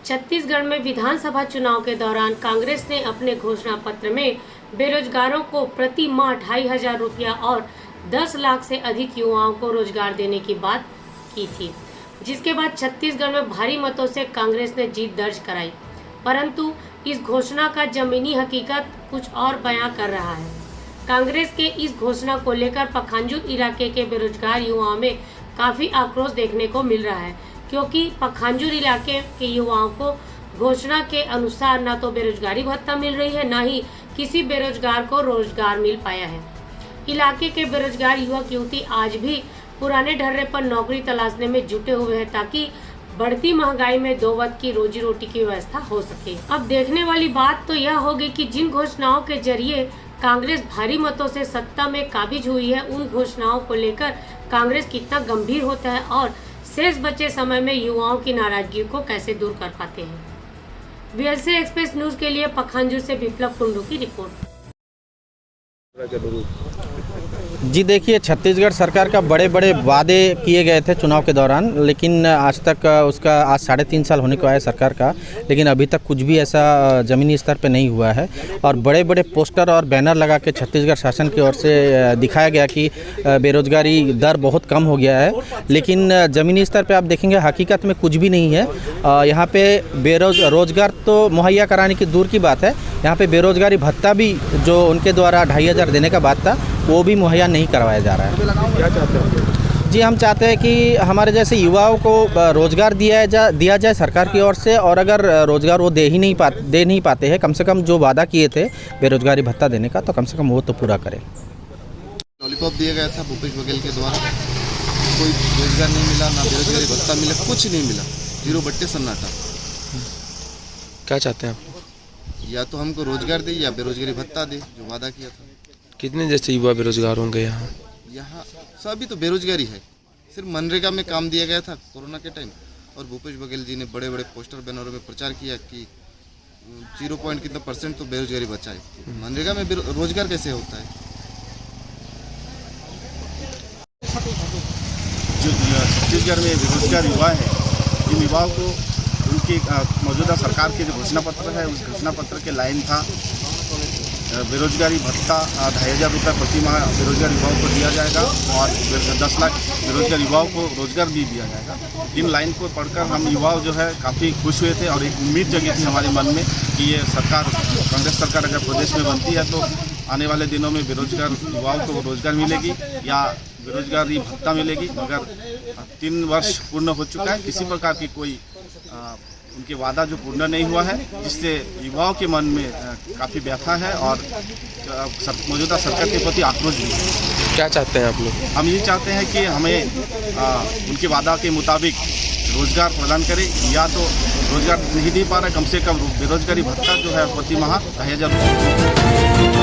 छत्तीसगढ़ में विधानसभा चुनाव के दौरान कांग्रेस ने अपने घोषणा पत्र में बेरोजगारों को प्रति माह 2,500 रुपया और 10 लाख से अधिक युवाओं को रोजगार देने की बात की थी, जिसके बाद छत्तीसगढ़ में भारी मतों से कांग्रेस ने जीत दर्ज कराई। परंतु इस घोषणा का जमीनी हकीकत कुछ और बयां कर रहा है। कांग्रेस के इस घोषणा को लेकर पखांजूर इलाके के बेरोजगार युवाओं में काफी आक्रोश देखने को मिल रहा है, क्योंकि पखांजूर इलाके के युवाओं को घोषणा के अनुसार न तो बेरोजगारी भत्ता मिल रही है, न ही किसी बेरोजगार को रोजगार मिल पाया है। इलाके के बेरोजगार युवक युवती आज भी पुराने ढर्रे पर नौकरी तलाशने में जुटे हुए हैं, ताकि बढ़ती महंगाई में दो वक्त की रोजी रोटी की व्यवस्था हो सके। अब देखने वाली बात तो यह होगी कि जिन घोषणाओं के जरिए कांग्रेस भारी मतों से सत्ता में काबिज हुई है, उन घोषणाओं को लेकर कांग्रेस कितना गंभीर होता है और शेष बचे समय में युवाओं की नाराजगी को कैसे दूर कर पाते हैं। वीएलसी एक्सप्रेस न्यूज के लिए पखांजूर से विप्लव कुंडू की रिपोर्ट। जी देखिए, छत्तीसगढ़ सरकार का बड़े बड़े वादे किए गए थे चुनाव के दौरान, लेकिन आज तक उसका आज 3.5 साल होने को आया सरकार का, लेकिन अभी तक कुछ भी ऐसा ज़मीनी स्तर पे नहीं हुआ है। और बड़े बड़े पोस्टर और बैनर लगा के छत्तीसगढ़ शासन की ओर से दिखाया गया कि बेरोजगारी दर बहुत कम हो गया है, लेकिन ज़मीनी स्तर पे आप देखेंगे हकीकत में कुछ भी नहीं है। यहाँ पे रोजगार तो मुहैया कराने की दूर की बात है, यहाँ पे बेरोजगारी भत्ता भी जो उनके द्वारा 2,500 देने का बात था वो भी मुहैया नहीं करवाया जा रहा है। क्या चाहते हैं? जी, हम चाहते हैं कि हमारे जैसे युवाओं को रोज़गार दिया जाए सरकार की ओर से, और अगर रोज़गार वो दे नहीं पाते हैं, कम से कम जो वादा किए थे बेरोजगारी भत्ता देने का, तो कम से कम वो तो पूरा करें। लॉलीपॉप दिया गया था भूपेश बघेल के द्वारा, कोई रोजगार नहीं मिला, ना बेरोजगारी भत्ता मिला, कुछ नहीं मिला, 0 बट्टे सन्नाटा। क्या चाहते हैं आप? या तो हमको रोजगार दे या बेरोजगारी भत्ता दे, जो वादा किया था। कितने जैसे युवा बेरोजगार होंगे यहाँ? यहाँ सभी तो बेरोजगारी है, सिर्फ मनरेगा में काम दिया गया था कोरोना के टाइम, और भूपेश बघेल जी ने बड़े बड़े पोस्टर बैनरों में प्रचार किया कि 0 कितना % तो बेरोजगारी बचाए। मनरेगा में रोजगार कैसे होता है? जो छत्तीसगढ़ में बेरोजगार युवा है, इन युवाओं को उनकी मौजूदा सरकार के जो घोषणा पत्र है, उस घोषणा पत्र के लाइन था बेरोजगारी भत्ता 2,500 रुपये प्रति माह बेरोजगार युवाओं को दिया जाएगा और 10 लाख बेरोजगार युवाओं को रोजगार भी दिया जाएगा। इन लाइन को पढ़कर हम युवा जो है काफ़ी खुश हुए थे और एक उम्मीद जगी थी हमारे मन में कि ये सरकार, कांग्रेस सरकार अगर प्रदेश में बनती है तो आने वाले दिनों में बेरोजगार युवाओं को रोजगार मिलेगी या बेरोजगारी भत्ता मिलेगी। मगर 3 वर्ष पूर्ण हो चुका है, किसी प्रकार की कोई उनके वादा जो पूर्ण नहीं हुआ है, जिससे युवाओं के मन में काफ़ी व्यथा है और मौजूदा सरकार के प्रति आक्रोश भी है। क्या चाहते हैं आप लोग? हम ये चाहते हैं कि हमें उनके वादा के मुताबिक रोजगार प्रदान करें, या तो रोजगार नहीं दे पा रहा, कम से कम बेरोजगारी भत्ता जो है प्रति माह 2,500 रुपये